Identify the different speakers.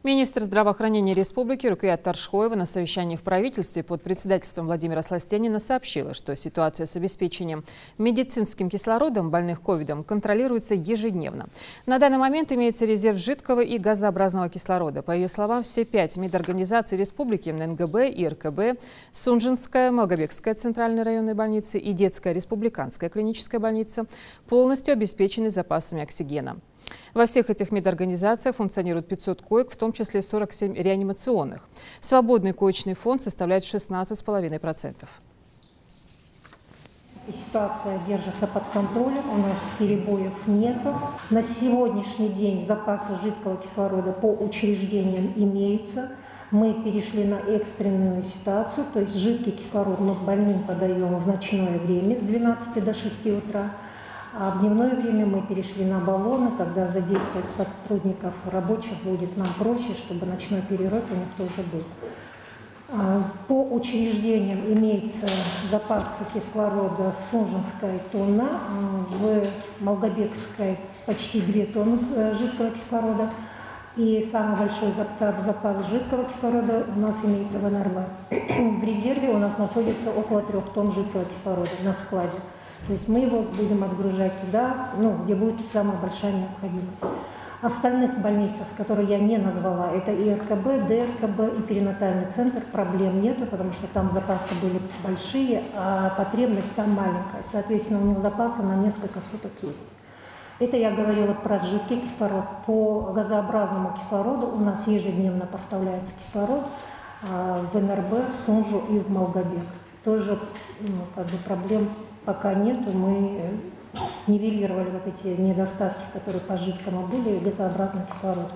Speaker 1: Министр здравоохранения республики Рукият Таршхоева на совещании в правительстве под председательством Владимира Сластянина сообщила, что ситуация с обеспечением медицинским кислородом больных ковидом контролируется ежедневно. На данный момент имеется резерв жидкого и газообразного кислорода. По ее словам, все 5 медорганизаций республики НГБ и РКБ, Сунжинская, Малгобекская центральная районная больница и Детская республиканская клиническая больница полностью обеспечены запасами оксигена. Во всех этих медорганизациях функционирует 500 коек, в том числе 47 реанимационных. Свободный коечный фонд составляет 16,5%.
Speaker 2: Ситуация держится под контролем, у нас перебоев нету. На сегодняшний день запасы жидкого кислорода по учреждениям имеются. Мы перешли на экстренную ситуацию, то есть жидкий кислород мы больным подаем в ночное время с 12 до 6 утра. А в дневное время мы перешли на баллоны, когда задействовать сотрудников рабочих будет нам проще, чтобы ночной перерыв у них тоже был. По учреждениям имеется запасы кислорода в Сунжинской тонна, в Малгобекской почти 2 тонны жидкого кислорода. И самый большой запас жидкого кислорода у нас имеется в НРБ. В резерве у нас находится около 3 тонн жидкого кислорода на складе. То есть мы его будем отгружать туда, где будет самая большая необходимость. Остальных больницах, которые я не назвала, это и РКБ, ДРКБ и перинатальный центр, проблем нету, потому что там запасы были большие, а потребность там маленькая. Соответственно, у них запасы на несколько суток есть. Это я говорила про жидкий кислород. По газообразному кислороду у нас ежедневно поставляется кислород в НРБ, в Сунжу и в Малгобек. Тоже проблем пока нету, мы нивелировали вот эти недостатки, которые по жидкому были, и газообразный кислород.